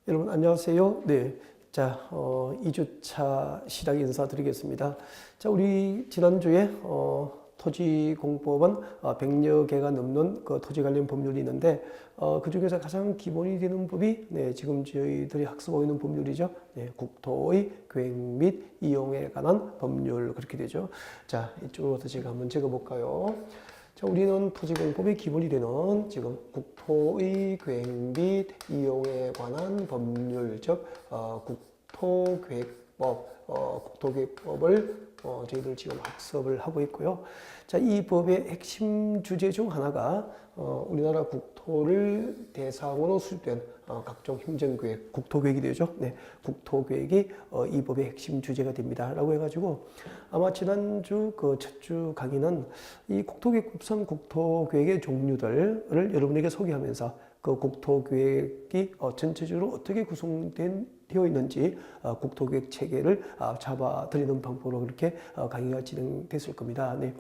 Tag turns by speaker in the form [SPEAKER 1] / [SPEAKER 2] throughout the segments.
[SPEAKER 1] 여러분 안녕하세요. 네. 자, 2주차 시작 인사드리겠습니다. 자, 우리 지난주에 토지공법은 100여 개가 넘는 그 토지 관련 법률이 있는데 그 중에서 가장 기본이 되는 법이 지금 저희들이 학습하고 있는 법률이죠. 국토의 계획 및 이용에 관한 법률 그렇게 되죠. 자, 이쪽으로 제가 한번 적어볼까요? 자, 우리는 토지공법의 기본이 되는 지금 국토의 계획 및 이용에 관한 법률, 즉 국토계획법, 국토계획법을 저희들 지금 학습을 하고 있고요. 자, 이 법의 핵심 주제 중 하나가 우리나라 국토를 대상으로 수립된 각종 행정계획, 국토계획이 되죠. 네, 국토계획이 이 법의 핵심 주제가 됩니다. 라고 해가지고 아마 지난주 그 첫 주 강의는 이 국토계획법상 국토계획의 종류들을 여러분에게 소개하면서 그 국토계획이 전체적으로 어떻게 되어 있는지 국토계획 체계를 잡아드리는 방법으로 그렇게 강의가 진행됐을 겁니다. 네,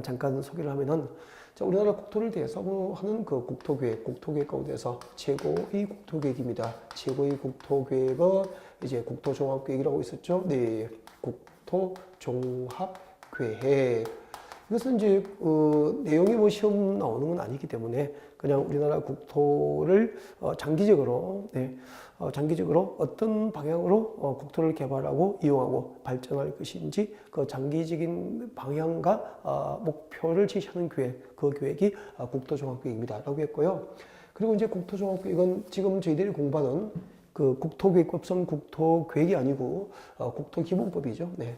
[SPEAKER 1] 잠깐 소개를 하면은 자, 우리나라 국토를 대상으로 하는 그 국토계획 가운데서 최고의 국토계획입니다. 최고의 국토계획은 이제 국토종합계획이라고 있었죠. 네, 국토종합계획. 이것은 이제 내용이 뭐 시험 나오는 건 아니기 때문에 그냥 우리나라 국토를 장기적으로 장기적으로 어떤 방향으로 국토를 개발하고 이용하고 발전할 것인지 그 장기적인 방향과 목표를 제시하는 계획, 그 계획이 국토종합계획입니다라고 했고요. 그리고 이제 국토종합계획은 지금 저희들이 공부하는 그 국토계획법상 국토계획이 아니고 국토기본법이죠. 네,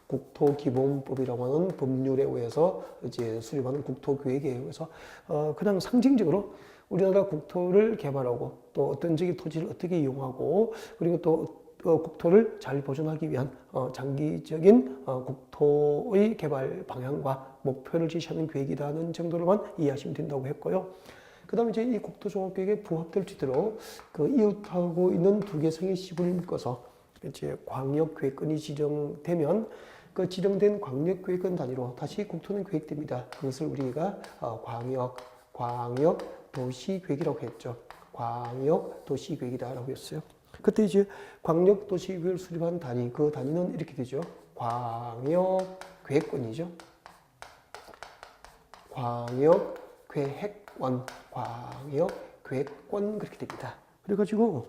[SPEAKER 1] 국토기본법이라고 하는 법률에 의해서 이제 수립하는 국토계획에 의해서 그냥 상징적으로 우리나라 국토를 개발하고 또 어떤 지역의 토지를 어떻게 이용하고 그리고 또 국토를 잘 보존하기 위한 장기적인 국토의 개발 방향과 목표를 제시하는 계획이라는 정도로만 이해하시면 된다고 했고요. 그 다음에 이제 이 국토종합계획에 부합될 수 있도록 그 이웃하고 있는 두 개성의 시군을 묶어서 이제 광역계획권이 지정되면 그 지정된 광역계획권 단위로 다시 국토는 계획됩니다. 그것을 우리가 광역도시계획이라고 했죠. 광역도시계획이다라고 했어요. 그때 이제 광역도시계획을 수립한 단위, 그 단위는 이렇게 되죠. 광역계획권이죠. 광역계획권 그렇게 됩니다. 그래가지고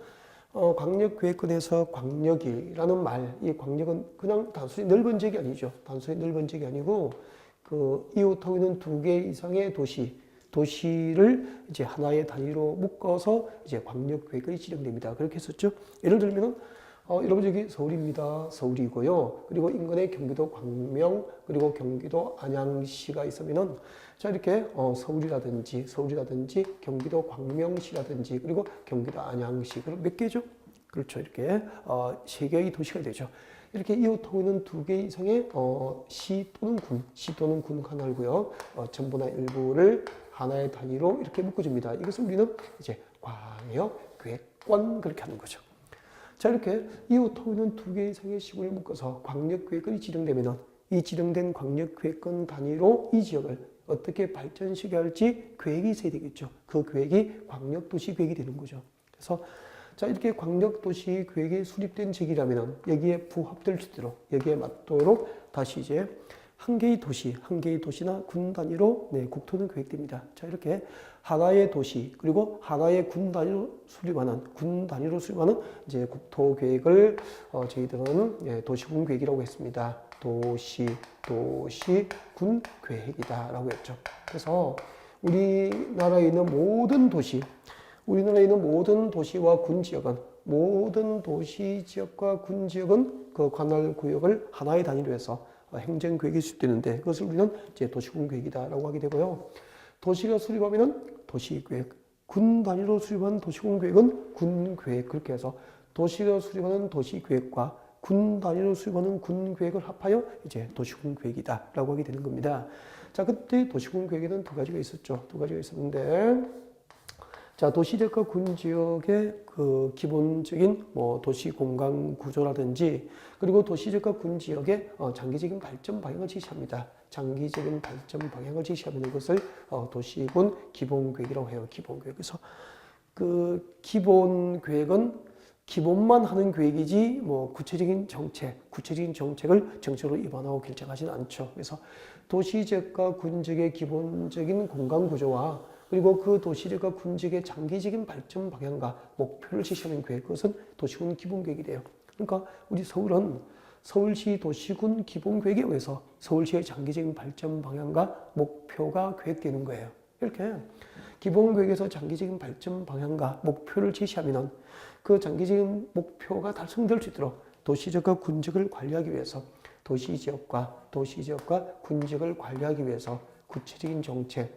[SPEAKER 1] 광역계획권에서 광역이라는 말, 이 광역은 그냥 단순히 넓은 지역이 아니죠. 단순히 넓은 지역이 아니고 그 이웃하고 있는 두 개 이상의 도시를 이제 하나의 단위로 묶어서 이제 광역계획이 지정됩니다. 그렇게 했었죠. 예를 들면은 여러분 여기 서울입니다. 서울이고요. 그리고 인근에 경기도 광명 그리고 경기도 안양시가 있으면은 자 이렇게 서울이라든지 경기도 광명시라든지 그리고 경기도 안양시 그럼 몇 개죠? 그렇죠. 이렇게 세 개의 도시가 되죠. 이렇게 이웃하고 있는 두 개 이상의 시 또는 군 하나고요. 전부나 일부를 하나의 단위로 이렇게 묶어줍니다. 이것을 우리는 이제 광역계획권 그렇게 하는 거죠. 자, 이렇게 이웃하고 있는 두 개 이상의 시군을 묶어서 광역계획권이 지정되면은 이 지정된 광역계획권 단위로 이 지역을 어떻게 발전시켜야 할지 계획이 있어야 되겠죠. 그 계획이 광역도시계획이 되는 거죠. 그래서 자, 이렇게 광역도시계획이 수립된 지역이라면은 여기에 부합될 수 있도록 여기에 맞도록 다시 이제 한 개의 도시나 군 단위로 국토는 계획됩니다. 자, 이렇게 하나의 도시 그리고 하나의 군 단위로 수립하는 이제 국토 계획을 저희들은 도시군 계획이라고 했습니다. 도시군 계획이다라고 했죠. 그래서 우리나라에 있는 모든 도시와 군 지역은 모든 도시 지역과 군 지역은 그 관할 구역을 하나의 단위로 해서 행정계획이 수립되는데 그것을 우리는 이제 도시군 계획이다라고 하게 되고요. 도시가 수립하면은 도시계획, 군 단위로 수립한 도시군 계획은 군계획 그렇게 해서 도시가 수립하는 도시계획과 군 단위로 수립하는 군계획을 합하여 이제 도시군 계획이다라고 하게 되는 겁니다. 자, 그때 도시군 계획에는 두 가지가 있었죠. 두 가지가 있었는데. 자, 도시지역과 군지역의 그 기본적인 도시 공간 구조라든지 그리고 도시지역과 군지역의 장기적인 발전 방향을 제시합니다. 장기적인 발전 방향을 제시하는 것을 도시군 기본계획이라고 해요. 기본계획. 그래서 그 기본계획은 기본만 하는 계획이지 뭐 구체적인 정책을 정책으로 입안하고 결정하지는 않죠. 그래서 도시지역과 군지역의 기본적인 공간 구조와 그리고 그 도시지역과 군지역의 장기적인 발전 방향과 목표를 제시하는 계획, 그것은 도시군 기본계획이 돼요. 그러니까 우리 서울은 서울시 도시군 기본계획에 의해서 서울시의 장기적인 발전 방향과 목표가 계획되는 거예요. 이렇게 기본계획에서 장기적인 발전 방향과 목표를 제시하면 그 장기적인 목표가 달성될 수 있도록 도시지역과 군지역을 관리하기 위해서 도시지역과 군지역을 관리하기 위해서 구체적인 정책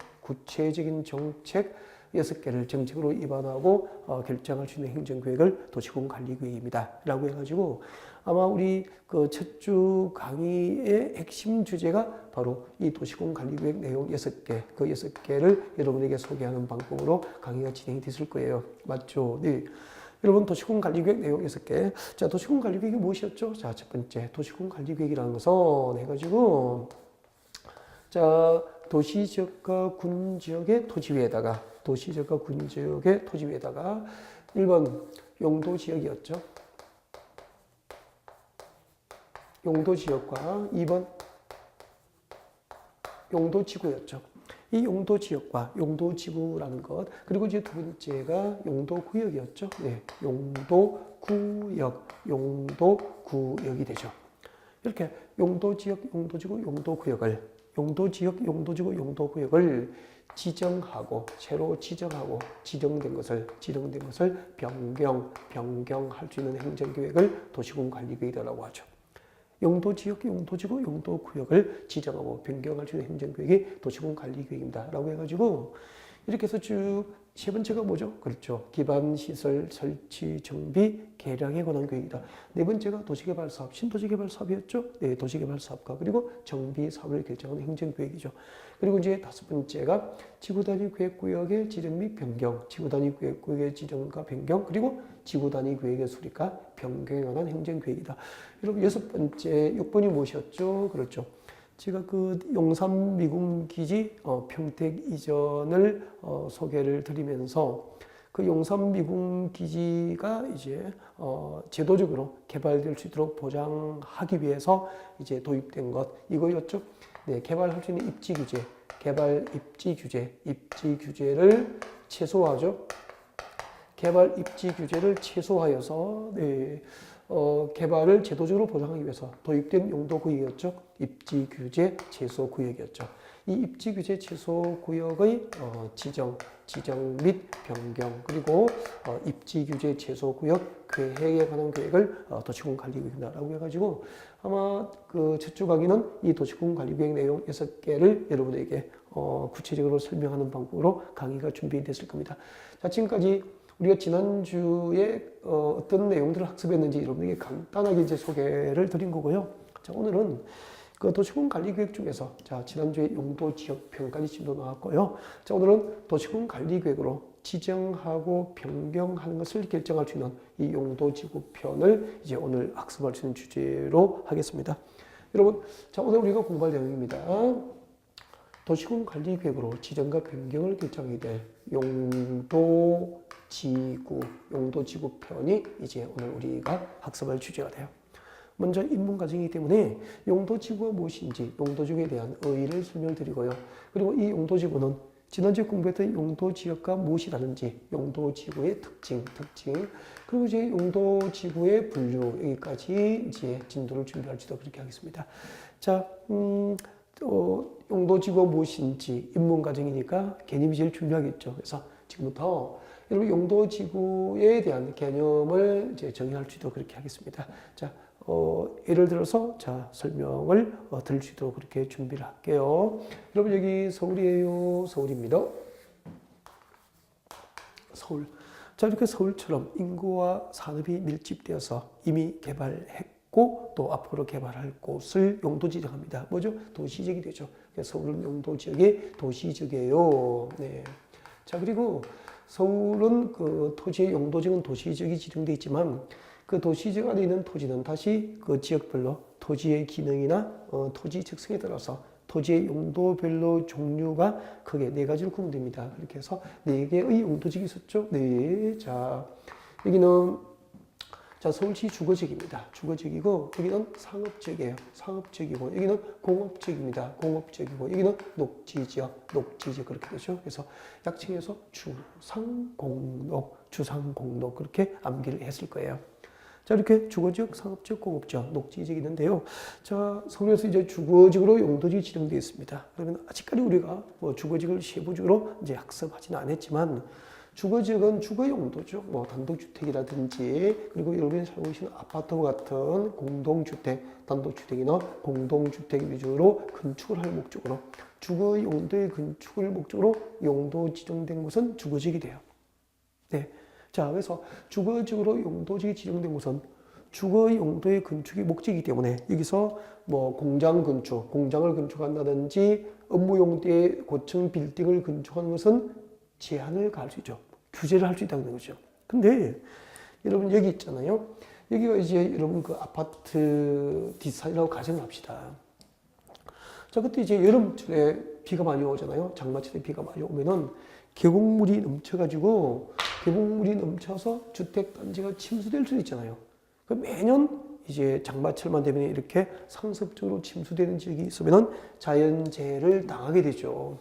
[SPEAKER 1] 6개를 정책으로 입안하고 결정할 수 있는 행정계획을 도시군 관리계획입니다. 라고 해가지고 아마 우리 그 첫 주 강의의 핵심 주제가 바로 이 도시군 관리계획 내용 6개, 그 6개를 여러분에게 소개하는 방법으로 강의가 진행이 됐을 거예요. 맞죠? 네. 여러분, 도시군 관리계획 내용 6개. 자, 도시군 관리계획이 무엇이었죠? 자, 첫 번째, 도시군 관리계획이라는 것은 해가지고, 자, 도시지역과 군지역의 토지위에다가 1번 용도지역이었죠. 용도지역과 2번 용도지구였죠. 이 용도지역과 용도지구라는 것, 그리고 이제 두 번째가 용도구역이었죠. 네, 용도구역이 되죠. 이렇게 용도지역, 용도지구, 용도구역을 새로 지정된 것을 변경할 수 있는 행정계획을 도시군 관리계획이라고 하죠. 용도지역, 용도지구, 용도구역을 지정하고 변경할 수 있는 행정계획이 도시군 관리계획입니다. 라고 해가지고 이렇게 해서 쭉 세 번째가 뭐죠? 그렇죠. 기반시설 설치, 정비, 개량에 관한 계획이다. 네 번째가 도시개발사업, 신도시개발사업이었죠. 네, 도시개발사업과 그리고 정비사업을 결정하는 행정계획이죠. 그리고 이제 다섯 번째가 지구단위 계획구역의 지정 및 변경, 지구단위 계획구역의 지정과 변경, 그리고 지구단위 계획의 수립과 변경에 관한 행정계획이다. 여러분, 여섯 번째, 6번이 무엇이었죠? 그렇죠. 제가 그 용산 미군기지 평택 이전을 소개를 드리면서 그 용산 미군기지가 이제 제도적으로 개발될 수 있도록 보장하기 위해서 이제 도입된 것 이거였죠. 네, 개발할 수 있는 입지 규제를 최소화하죠. 개발 입지 규제를 최소화해서 네. 개발을 제도적으로 보장하기 위해서 도입된 용도구역이었죠. 입지규제 최소구역이었죠. 이 입지규제 최소구역의 지정 및 변경, 그리고 입지규제 최소구역 계획에 관한 계획을 도시군 관리계획이라고 해가지고 아마 그 첫 주 강의는 이 도시군 관리계획 내용 6개를 여러분에게 구체적으로 설명하는 방법으로 강의가 준비됐을 겁니다. 자, 지금까지 우리가 지난주에 어떤 내용들을 학습했는지 여러분에게 간단하게 이제 소개를 드린 거고요. 자, 오늘은 그 도시군 관리계획 중에서 자, 지난주에 용도 지역편까지 지도 나왔고요. 자, 오늘은 도시군 관리계획으로 지정하고 변경하는 것을 결정할 수 있는 이 용도 지구편을 이제 오늘 학습할 수 있는 주제로 하겠습니다. 여러분, 자, 오늘 우리가 공부할 내용입니다. 도시군 관리계획으로 지정과 변경을 결정하게 될 용도지구편이 이제 오늘 우리가 학습할 주제가 돼요. 먼저 입문 과정이기 때문에 용도지구가 무엇인지 용도지구에 대한 의의를 설명드리고요. 그리고 이 용도지구는 지난주에 공부했던 용도지역과 무엇이 다른지, 용도지구의 특징, 그리고 이제 용도지구의 분류, 여기까지 이제 진도를 준비할지도 그렇게 하겠습니다. 자, 용도지구가 무엇인지 입문 과정이니까 개념이 제일 중요하겠죠. 그래서 지금부터 여러분 용도지구에 대한 개념을 이제 정의할 수 있도록 그렇게 하겠습니다. 자, 예를 들어서 자 설명을 들을 수 있도록 그렇게 준비를 할게요. 여러분 여기 서울이에요. 서울입니다. 서울. 자, 이렇게 서울처럼 인구와 산업이 밀집되어서 이미 개발했고 또 앞으로 개발할 곳을 용도 지정합니다. 뭐죠? 도시지역이 되죠. 서울은 용도지역의 도시지역이에요. 네. 자, 그리고 서울은 그 토지의 용도지역은 도시지역이 지정되어 있지만 그 도시지역 안에 있는 토지는 다시 그 지역별로 토지의 기능이나 토지 특성에 따라서 토지의 용도별로 종류가 크게 네 가지로 구분됩니다. 그렇게 해서 네 개의 용도지역이 있었죠. 네. 자, 여기는 자, 서울시 주거지역입니다. 주거지역이고 여기는 상업지역이에요. 상업지역이고 여기는 공업지역입니다. 공업지역이고 여기는 녹지지역, 녹지지역 그렇게 되죠. 그래서 약칭해서 주상공록, 주상공록 그렇게 암기를 했을 거예요. 자, 이렇게 주거지역, 상업지역, 공업지역, 녹지지역이 있는데요. 자, 서울에서 이제 주거지역으로 용도지역이 지정되어 있습니다. 그러면 아직까지 우리가 뭐 주거지역을 세부적으로 이제 학습하지는 않았지만 주거지역은 주거용도죠. 뭐 단독주택이라든지 그리고 여러분이 살고 계시는 아파트와 같은 공동주택, 단독주택이나 공동주택 위주로 건축을 할 목적으로 주거용도의 건축을 목적으로 용도 지정된 곳은 주거지역이 돼요. 네. 자, 그래서 주거지역으로 용도지역이 지정된 곳은 주거용도의 건축이 목적이기 때문에 여기서 뭐 공장 건축, 공장을 건축한다든지 업무용도의 고층 빌딩을 건축하는 것은 제한을 가할 수 있죠. 규제를 할 수 있다는 거죠. 근데 여러분 여기 있잖아요. 여기가 이제 여러분 그 아파트 디자인이라고 가정을 합시다. 자, 그때 이제 여름철에 비가 많이 오잖아요. 장마철에 비가 많이 오면은 계곡물이 넘쳐가지고 계곡물이 넘쳐서 주택단지가 침수될 수 있잖아요. 그 매년 이제 장마철만 되면 이렇게 상습적으로 침수되는 지역이 있으면은 자연재해를 당하게 되죠.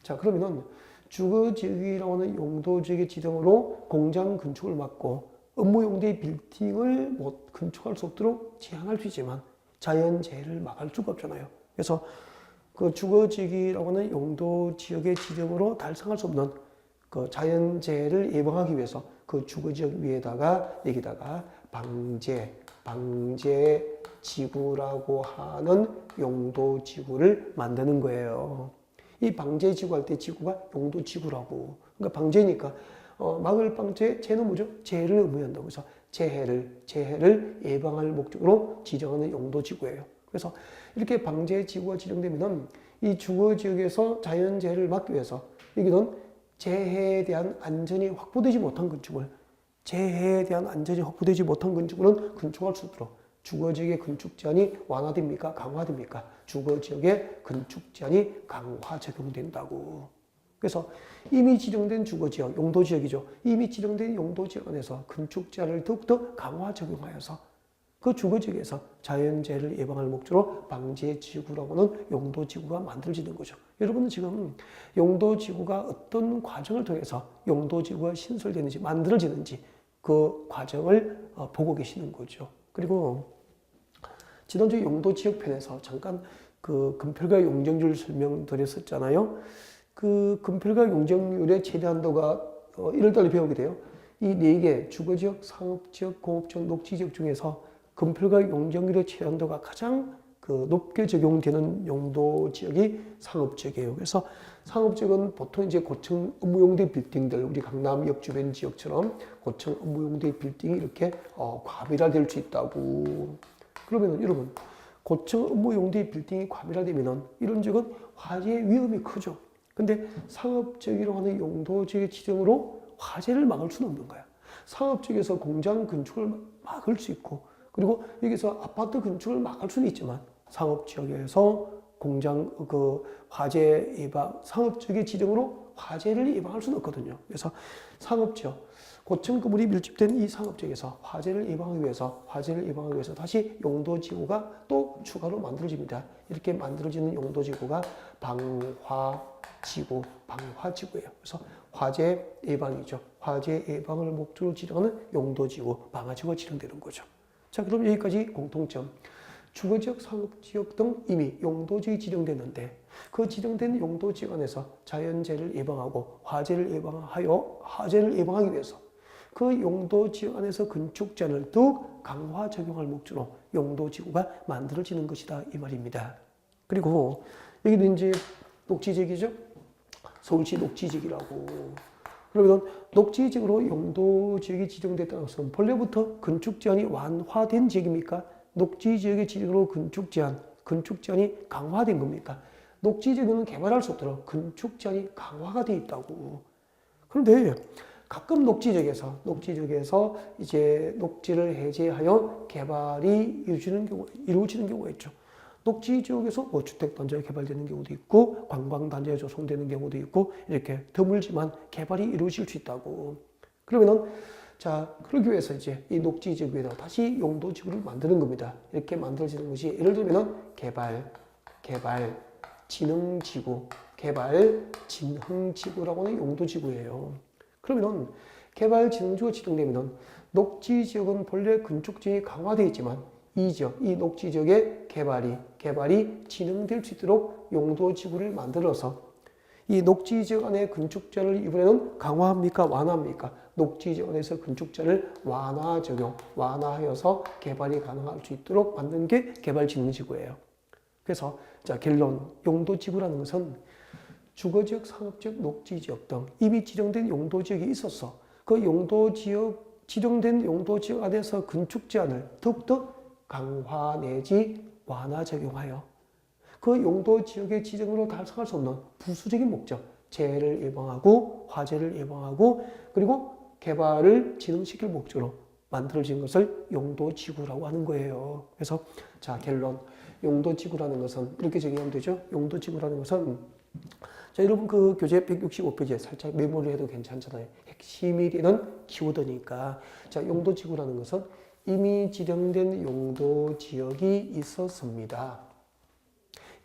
[SPEAKER 1] 자, 그러면은 주거지역이라고 하는 용도지역의 지정으로 공장 건축을 막고 업무용도의 빌딩을 못 건축할 수 없도록 제한할 수 있지만 자연재해를 막을 수가 없잖아요. 그래서 그 주거지역이라고 하는 용도지역의 지정으로 달성할 수 없는 그 자연재해를 예방하기 위해서 그 주거지역 위에다가 여기다가 방제지구라고 하는 용도지구를 만드는 거예요. 이 방제지구 할 때 지구가 용도지구라고. 그러니까 방제니까 막을 방제, 재는 뭐죠? 재해를 의미한다고 해서 재해를 예방할 목적으로 지정하는 용도지구예요. 그래서 이렇게 방제지구가 지정되면은 이 주거지역에서 자연재해를 막기 위해서 여기는 재해에 대한 안전이 확보되지 못한 건축을 건축할 수 있도록 주거지역의 건축 제한이 완화됩니까? 강화됩니까? 주거지역의 건축 제한이 강화 적용된다고. 그래서 이미 지정된 주거지역, 용도지역이죠. 이미 지정된 용도지역 안에서 건축 제한을 더욱더 강화 적용하여서 그 주거지역에서 자연재해를 예방할 목적으로 방제지구라고 하는 용도지구가 만들어지는 거죠. 여러분은 지금 용도지구가 어떤 과정을 통해서 용도지구가 신설되는지 만들어지는지 그 과정을 보고 계시는 거죠. 그리고 지난주 용도지역 편에서 잠깐 그 건폐율과 용적률 설명드렸었잖아요. 그 건폐율과 용적률의 최대 한도가 1월달에 배우게 돼요. 이 네 개 주거지역, 상업지역, 공업지역, 녹지지역 중에서 건폐율과 용적률의 최대 한도가 가장 그 높게 적용되는 용도지역이 상업지역이에요. 그래서 상업지역은 보통 이제 고층 업무용대 빌딩들, 우리 강남역 주변 지역처럼 고층 업무용대 빌딩이 이렇게 과밀화될 수 있다고. 그러면 여러분, 고층 업무용대 빌딩이 과밀화되면은 이런 지역은 화재 위험이 크죠. 근데 상업지역이라고 하는 용도지역의 지정으로 화재를 막을 수는 없는 거야. 상업지역에서 공장 건축을 막을 수 있고, 그리고 여기서 아파트 건축을 막을 수는 있지만 상업지역에서 공장 화재 예방, 상업지역의 지정으로 화재를 예방할 수는 없거든요. 그래서 상업지역, 고층 건물이 밀집된 이 상업지역에서 화재를 예방하기 위해서 다시 용도지구가 또 추가로 만들어집니다. 이렇게 만들어지는 용도지구가 방화지구예요. 그래서 화재 예방이죠. 화재 예방을 목적으로 지정하는 용도지구, 방화지구가 지정되는 거죠. 자, 그럼 여기까지 공통점. 주거지역, 상업지역 등 이미 용도지역이 지정됐는데 그 지정된 용도지역 안에서 자연재해를 예방하고 화재를 예방하기 위해서 그 용도지역 안에서 건축 제한을 더욱 강화 적용할 목적으로 용도지구가 만들어지는 것이다 이 말입니다. 그리고 여기도 이제 녹지지역이죠. 서울시 녹지지역이라고. 그러면 녹지지역으로 용도지역이 지정됐다는 것은 본래부터 건축 제한이 완화된 지역입니까? 녹지지역의 지역으로 건축 제한이 강화된 겁니까? 녹지지역은 개발할 수 없도록 건축 제한이 강화가 되어 있다고. 그런데 가끔 녹지지역에서 이제 녹지를 해제하여 개발이 이루어지는 경우가 있죠. 녹지 지역에서 뭐 주택 단지가 개발되는 경우도 있고 관광 단지가 조성되는 경우도 있고 이렇게 드물지만 개발이 이루어질 수 있다고. 그러면은 자, 그러기 위해서 이제 이 녹지 지역 위에다 다시 용도 지구를 만드는 겁니다. 이렇게 만들어지는 것이 예를 들면은 진흥지구, 진흥지구라고 하는 용도지구예요. 그러면은 개발진흥지구가 지정되면은 녹지지역은 본래 건축지형이 강화되어 있지만 이 지역, 이 녹지지역의 개발이 진행될 수 있도록 용도지구를 만들어서 이 녹지지역 안에 건축자를 이번에는 강화합니까? 완화합니까? 녹지지역 안에서 건축자를 완화하여서 개발이 가능할 수 있도록 만든 게 개발진흥지구예요. 그래서 자, 결론, 용도지구라는 것은 주거지역, 상업지역, 녹지지역 등 이미 지정된 용도지역이 있어서 그 용도지역, 지정된 용도지역 안에서 건축 제한을 더욱더 강화 내지 완화 적용하여 그 용도지역의 지정으로 달성할 수 없는 부수적인 목적, 재해를 예방하고 화재를 예방하고 그리고 개발을 진흥시킬 목적으로 만들어진 것을 용도지구라고 하는 거예요. 그래서 자, 결론, 용도지구라는 것은 이렇게 정의하면 되죠. 용도지구라는 것은 자, 여러분 그 교재 165페이지에 살짝 메모를 해도 괜찮잖아요. 핵심이 되는 키워드니까. 자, 용도지구라는 것은 이미 지정된 용도지역이 있었습니다.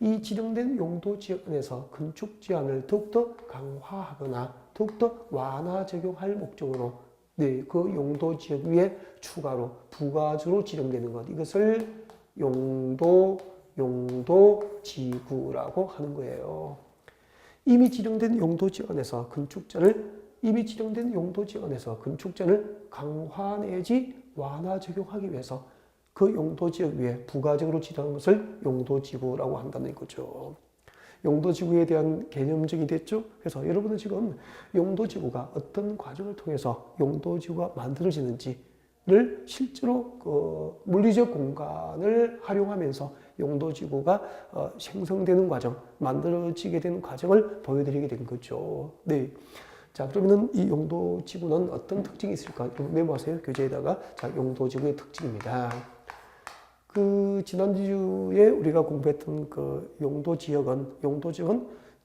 [SPEAKER 1] 이 지정된 용도지역 안에서 건축 제한을 더욱더 강화하거나 더욱더 완화 적용할 목적으로 그 용도지역 위에 추가로 부가적으로 지정되는 것. 이것을 용도지구라고 하는 거예요. 이미 지정된 용도지역 안에서 건축자를 강화 내지 완화 적용하기 위해서 그 용도지역 위에 부가적으로 지정한 것을 용도지구라고 한다는 거죠. 용도지구에 대한 개념적이 됐죠. 그래서 여러분은 지금 용도지구가 어떤 과정을 통해서 용도지구가 만들어지는지를 실제로 그 물리적 공간을 활용하면서 용도지구가 생성되는 과정, 만들어지게 되는 과정을 보여드리게 된 거죠. 네. 자, 그러면은 이 용도지구는 어떤 특징이 있을까? 메모하세요. 교재에다가. 자, 용도지구의 특징입니다. 그 지난주에 우리가 공부했던 그 용도지역은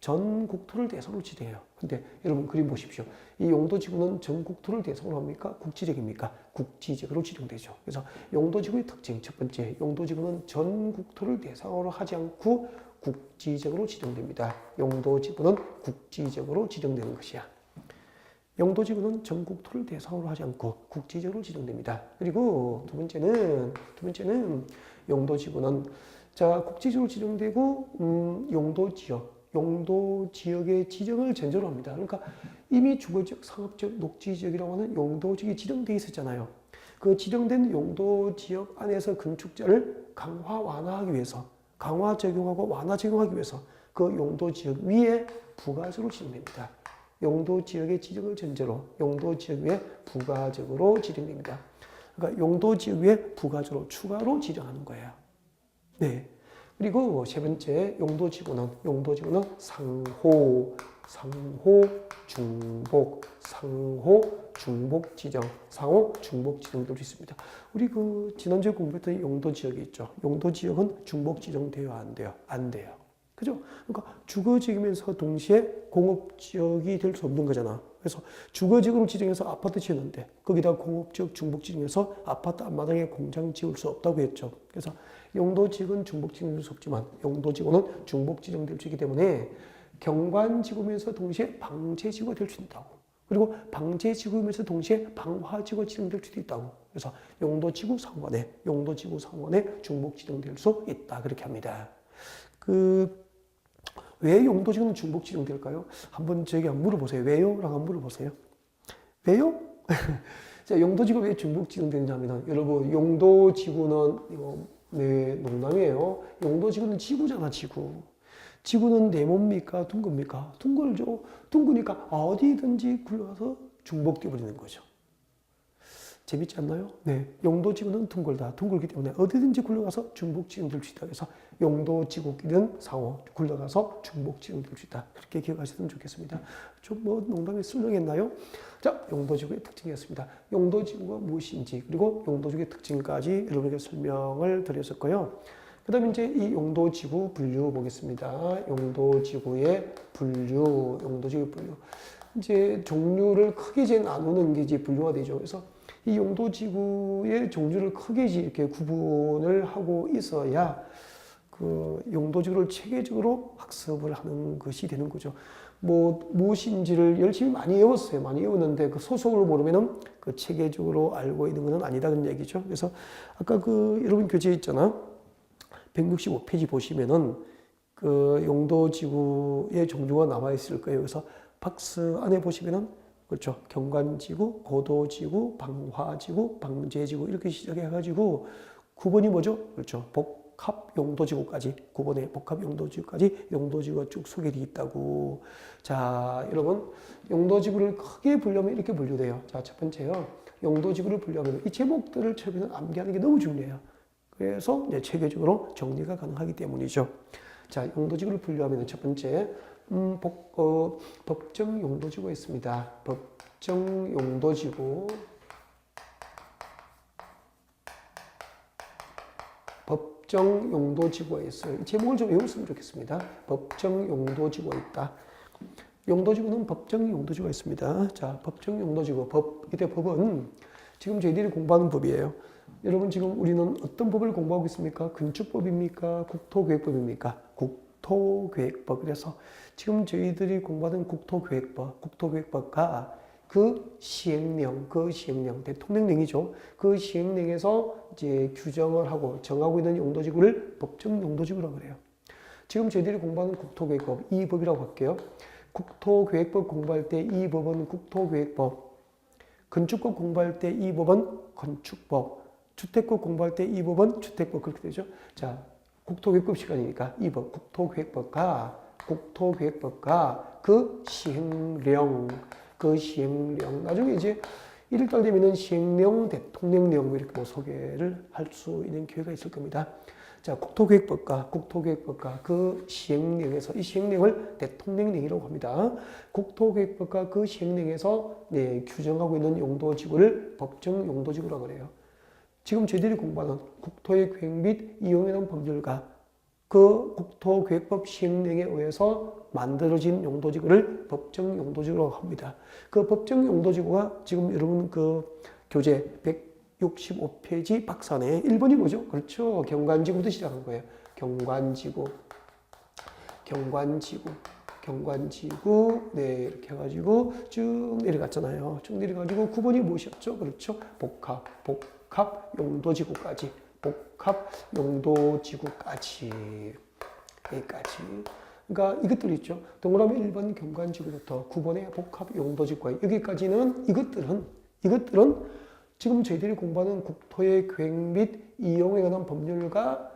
[SPEAKER 1] 전 국토를 대상으로 지정해요. 근데 여러분 그림 보십시오. 이 용도지구는 전 국토를 대상으로 합니까? 국지적입니까? 국지적으로 지정되죠. 그래서 용도지구의 특징 첫 번째, 용도지구는 전 국토를 대상으로 하지 않고 국지적으로 지정됩니다. 용도지구는 국지적으로 지정되는 것이야. 용도지구는 전 국토를 대상으로 하지 않고 국지적으로 지정됩니다. 그리고 두 번째는 용도지구는 자, 국지적으로 지정되고 용도지역의 지정을 전제로 합니다. 그러니까 이미 주거지역, 상업지역, 녹지지역이라고 하는 용도지역이 지정되어 있었잖아요. 그 지정된 용도지역 안에서 건축자를 강화 적용하고 완화 적용하기 위해서 그 용도지역 위에 부가적으로 지정됩니다. 용도지역의 지정을 전제로 용도지역 위에 부가적으로 지정됩니다. 그러니까 용도지역 위에 부가적으로 추가로 지정하는 거예요. 네. 그리고 세 번째 용도지구는 상호, 중복 지정, 상호, 중복 지정도 있습니다. 우리 그 지난주에 공부했던 용도지역이 있죠. 용도지역은 중복 지정돼요, 안 돼요? 안 돼요. 그죠? 그러니까 주거지역이면서 동시에 공업지역이 될 수 없는 거잖아. 그래서 주거지역으로 지정해서 아파트 지었는데 거기다 공업지역 중복 지정해서 아파트 앞마당에 공장 지을 수 없다고 했죠. 그래서 용도지역은 중복 지정될 수 없지만 용도지구는 중복 지정될 수 있기 때문에 경관지구면서 동시에 방제지구가 될 수 있다고. 그리고 방제지구면서 동시에 방화지구가 지정될 수도 있다고. 그래서 용도지구 상호간에 중복 지정될 수 있다. 그렇게 합니다. 왜 용도지구는 중복 지정될까요? 한번 저에게 한번 물어보세요. 왜요? 라고 한번 물어보세요. 왜요? 자, 용도지구가 왜 중복 지정되냐면 여러분 용도지구는 네, 농담이에요. 용도지구는 지구잖아, 지구. 지구는 네모입니까? 둥급니까? 둥글죠. 둥그니까 어디든지 굴러가서 중복되어 버리는 거죠. 재밌지 않나요? 네. 용도지구는 둥글기 때문에 어디든지 굴러가서 중복 지정될 수 있다. 그래서 용도지구끼리는 상호 굴러가서 중복 지정될 수 있다. 그렇게 기억하시면 좋겠습니다. 좀 뭐 농담이 설명했나요? 자, 용도지구의 특징이었습니다. 용도지구가 무엇인지 그리고 용도지구의 특징까지 여러분에게 설명을 드렸었고요. 그 다음에 이제 이 용도지구 분류 보겠습니다. 용도지구의 분류, 용도지구 분류. 이제 종류를 크게 이제 나누는 게 이제 분류가 되죠. 그래서 이 용도지구의 종류를 크게 이제 이렇게 구분을 하고 있어야 그 용도지구를 체계적으로 학습을 하는 것이 되는 거죠. 뭐 무엇인지를 열심히 많이 외웠어요. 많이 외웠는데 그 소속을 모르면은 그 체계적으로 알고 있는 것은 아니다 그런 얘기죠. 그래서 아까 그 여러분 교재 있잖아. 165페이지 보시면은 그 용도지구의 종류가 나와 있을 거예요. 그래서 박스 안에 보시면은 그렇죠. 경관지구, 고도지구, 방화지구, 방제지구 이렇게 시작해가지고 9번이 뭐죠? 그렇죠. 복합용도지구까지 9번에 복합용도지구까지 용도지구가 쭉 소개되어 있다고. 자, 여러분 용도지구를 크게 분류하면 이렇게 분류돼요. 자, 첫 번째요. 용도지구를 분류하면 이 제목들을 처음에는 암기하는 게 너무 중요해요. 그래서 이제 체계적으로 정리가 가능하기 때문이죠. 자, 용도지구를 분류하면 첫 번째 법정 용도지구가 있습니다. 법정 용도지구. 법정 용도지구가 있어요. 이 제목을 좀 외웠으면 좋겠습니다. 법정 용도지구가 있다. 용도지구는 법정 용도지구가 있습니다. 자, 법정 용도지구. 이때 법은 지금 저희들이 공부하는 법이에요. 여러분 지금 우리는 어떤 법을 공부하고 있습니까? 건축법입니까? 국토계획법입니까? 국토계획법. 그래서 지금 저희들이 공부하는 국토계획법과 그 시행령, 대통령령이죠. 그 시행령에서 이제 규정을 하고 정하고 있는 용도지구를 법정 용도지구라고 그래요. 지금 저희들이 공부하는 국토계획법, 이 법이라고 할게요. 국토계획법 공부할 때 이 법은 국토계획법, 건축법 공부할 때 이 법은 건축법, 주택법 공부할 때 이 법은 주택법 그렇게 되죠. 자, 국토계획법 시간이니까 이 법, 국토계획법과 그 시행령, 나중에 이제 1월 되면은 시행령, 대통령령 이렇게 뭐 소개를 할 수 있는 기회가 있을 겁니다. 자, 국토계획법과 그 시행령에서 이 시행령을 대통령령이라고 합니다. 국토계획법과 그 시행령에서 규정하고 있는 용도지구를 법정 용도지구라고 그래요. 지금 저희들이 공부하는 국토의 계획 및 이용에 대한 법률과 그 국토계획법 시행령에 의해서 만들어진 용도지구를 법정 용도지구라고 합니다. 그 법정 용도지구가 지금 여러분 그 교재 165페이지 박산에 1번이 뭐죠? 그렇죠. 경관지구부터 시작한 거예요. 경관지구. 네, 이렇게 해가지고 쭉 내려갔잖아요. 쭉 내려가지고 9번이 무엇이었죠? 그렇죠. 복합 용도지구까지. 여기까지. 그러니까 이것들 있죠. 동그라미 1번 경관지구부터 9번의 복합 용도지구까지. 여기까지는 이것들은 지금 저희들이 공부하는 국토의 계획 및 이용에 관한 법률과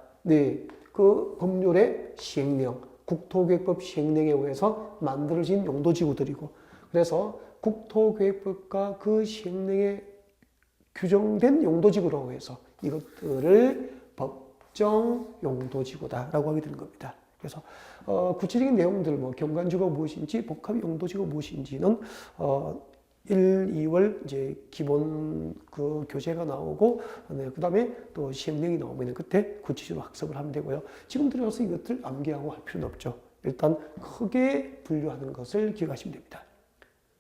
[SPEAKER 1] 그 법률의 시행령, 국토계획법 시행령에 의해서 만들어진 용도지구들이고, 그래서 국토계획법과 그 시행령에 규정된 용도지구라고 해서 이것들을 법정 용도지구다라고 하게 되는 겁니다. 그래서 구체적인 내용들, 뭐 경관지구가 무엇인지, 복합 용도지구가 무엇인지는 1, 2월 이제 기본 그 교재가 나오고, 그 다음에 또 시행령이 나오면 그때 구체적으로 학습을 하면 되고요. 지금 들어가서 이것들 암기하고 할 필요는 없죠. 일단 크게 분류하는 것을 기억하시면 됩니다.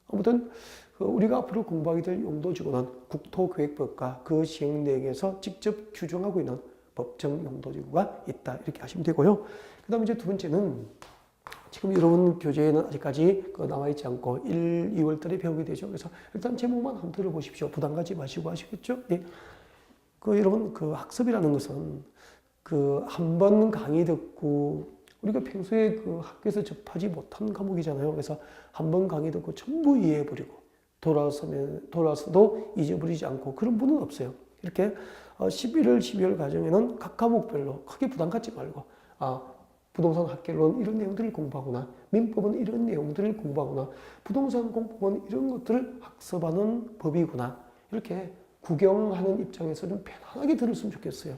[SPEAKER 1] 아무튼 우리가 앞으로 공부하게 될 용도지구는 국토계획법과 그 시행령에서 직접 규정하고 있는 법정 용도지구가 있다 이렇게 하시면 되고요. 그 다음에 이제 두 번째는 지금 여러분 교재에는 아직까지 나와 있지 않고 1, 2월 달에 배우게 되죠. 그래서 일단 제목만 한번 들어보십시오. 부담 가지 마시고 하시겠죠? 네. 여러분 학습이라는 것은 한 번 강의 듣고 우리가 평소에 학교에서 접하지 못한 과목이잖아요. 그래서 한 번 강의 듣고 전부 이해해버리고 돌아서도 잊어버리지 않고 그런 분은 없어요. 이렇게 11월, 12월 과정에는 각 과목별로 크게 부담 갖지 말고 부동산 학개론은 이런 내용들을 공부하거나 민법은 이런 내용들을 공부하거나 부동산 공법은 이런 것들을 학습하는 법이구나 이렇게 구경하는 입장에서 좀 편안하게 들었으면 좋겠어요.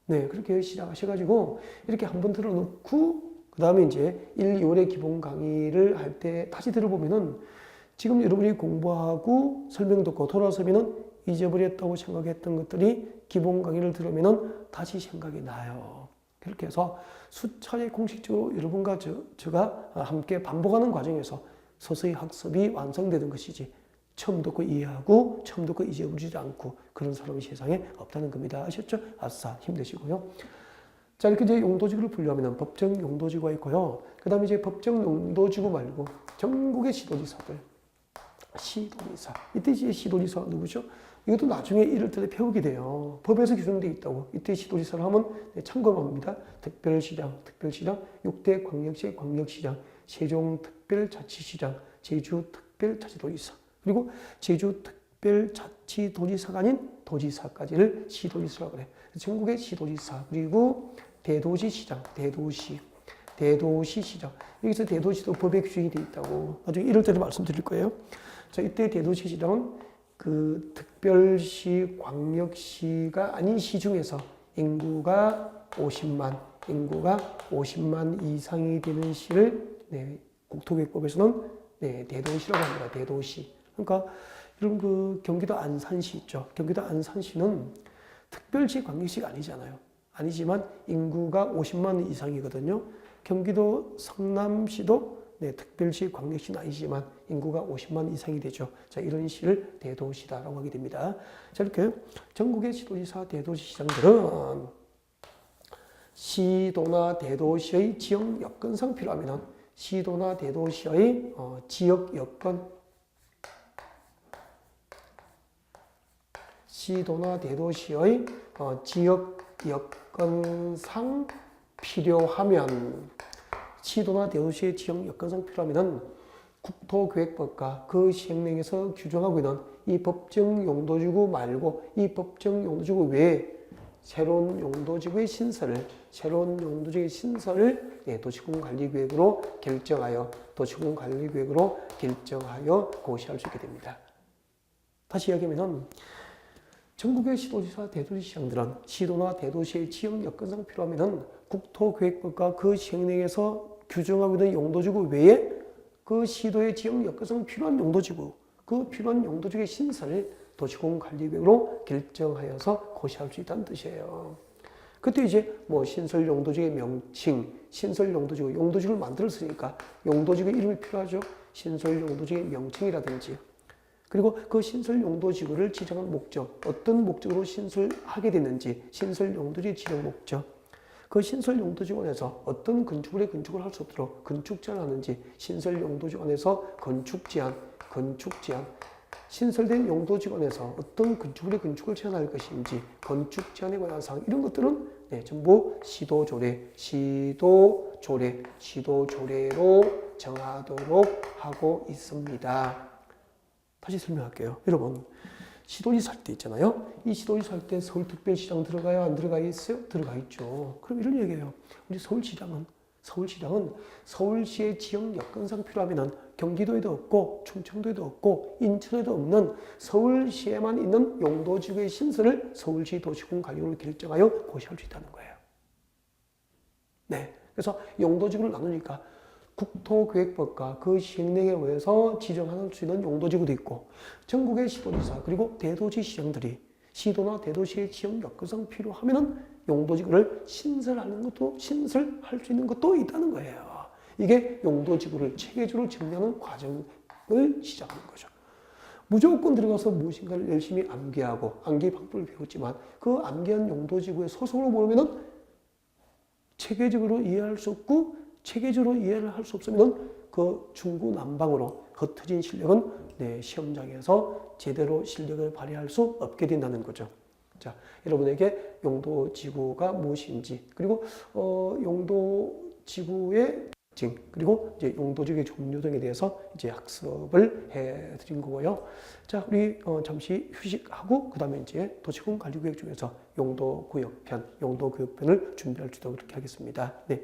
[SPEAKER 1] 네, 그렇게 시작하셔가지고 이렇게 한번 들어놓고 그 다음에 이제 1, 2월에 기본 강의를 할 때 다시 들어보면은 지금 여러분이 공부하고 설명 듣고 돌아서면은 잊어버렸다고 생각했던 것들이 기본 강의를 들으면 다시 생각이 나요. 그렇게 해서 수차례 공식적으로 여러분과 제가 함께 반복하는 과정에서 서서히 학습이 완성되는 것이지 처음 듣고 이해하고 처음 듣고 잊어버리지 않고 그런 사람이 세상에 없다는 겁니다. 아셨죠? 아싸 힘내시고요. 자, 이렇게 이제 용도지구를 분류하면 법정 용도지구가 있고요. 그 다음에 이제 법정 용도지구 말고 전국의 시도지사들. 시도지사. 이때 이제 시도지사가 누구죠? 이것도 나중에 이럴 때 배우게 돼요. 법에서 규정되어 있다고. 이때 시도지사를 하면 참고합니다. 특별시장, 6대 광역시 광역시장, 세종특별자치시장, 제주특별자치도지사. 그리고 제주특별자치도지사가 아닌 도지사까지를 시도지사라고 그래. 전국의 시도지사. 그리고 대도시시장, 대도시시장. 여기서 대도시도 법에 규정이 되어 있다고. 나중에 이럴 때도 말씀드릴 거예요. 자, 이때 대도시시장은 그 특별시, 광역시가 아닌 시 중에서 인구가 50만 이상이 되는 시를 국토계획법에서는 대도시라고 합니다. 대도시. 그러니까 이런 그 경기도 안산시 있죠. 경기도 안산시는 특별시, 광역시가 아니잖아요. 아니지만 인구가 50만 이상이거든요. 경기도 성남시도 특별시, 광역시는 아니지만 인구가 50만 이상이 되죠. 자, 이런 시를 대도시다라고 하게 됩니다. 자, 이렇게 전국의 시도지사, 대도시시장들은 시도나 대도시의 지역 여건상 필요하면 시도나 대도시의 지역 여건, 시도나 대도시의 지역 여건상 필요하면 시도나 대도시의 지역 여건상 필요하면 국토계획법과 그 시행령에서 규정하고 있는 이 법정 용도지구 말고 이 법정 용도지구 외에 새로운 용도지구의 신설을 도시군관리계획으로 결정하여 고시할 수 있게 됩니다. 다시 이야기하면 전국의 시도지사, 대도시시장들은 시도나 대도시의 지역 여건상 필요하면 국토계획법과 그 시행령에서 규정하고 있는 용도지구 외에 그 시도의 지역 여건상 필요한 용도지구, 그 필요한 용도지구의 신설을 도시공관리계획으로 결정하여서 고시할 수 있다는 뜻이에요. 그때 이제 뭐 신설 용도지구의 명칭, 신설 용도지구, 용도지구를 만들었으니까 용도지구의 이름이 필요하죠. 신설 용도지구의 명칭이라든지. 그리고 그 신설 용도지구를 지정한 목적, 어떤 목적으로 신설하게 됐는지, 신설 용도지구의 지정 목적, 그 신설 용도지구 안에서 어떤 건축을 할 수 없도록 건축 제한을 하는지, 신설 용도지구 안에서 건축 제한, 신설된 용도지구 안에서 어떤 건축을 제한할 것인지, 건축 제한에 관한 사항, 이런 것들은 전부 시도조례로 정하도록 하고 있습니다. 다시 설명할게요. 여러분, 시도지사 할 때 있잖아요. 이 시도지사 할 때 서울특별시장 들어가요? 안 들어가 있어요? 들어가 있죠. 그럼 이런 얘기예요. 우리 서울시장은 서울시의 지역 여건상 필요하면 경기도에도 없고 충청도에도 없고 인천에도 없는 서울시에만 있는 용도지구의 신설을 서울시 도시군관리계획으로 결정하여 고시할 수 있다는 거예요. 그래서 용도지구를 나누니까 국토계획법과 그 시행령에 의해서 지정할 수 있는 용도지구도 있고 전국의 시도지사 그리고 대도시시장들이 시도나 대도시의 지역 여건상 필요하면은 용도지구를 신설할 수 있는 것도 있다는 거예요. 이게 용도지구를 체계적으로 정리하는 과정을 시작하는 거죠. 무조건 들어가서 무엇인가를 열심히 암기하고 암기 방법을 배웠지만 그 암기한 용도지구의 소속으로 모르면은 체계적으로 이해할 수 없고 체계적으로 이해를 할 수 없으면 그 중구난방으로 흩어진 실력은 시험장에서 제대로 실력을 발휘할 수 없게 된다는 거죠. 자, 여러분에게 용도지구가 무엇인지, 그리고 용도지구의 특징, 그리고 이제 용도지구의 종류 등에 대해서 이제 학습을 해드린 거고요. 자, 우리 잠시 휴식하고 그 다음에 이제 도시군관리계획 중에서 용도구역편을 준비할 수 있도록 그렇게 하겠습니다. 네.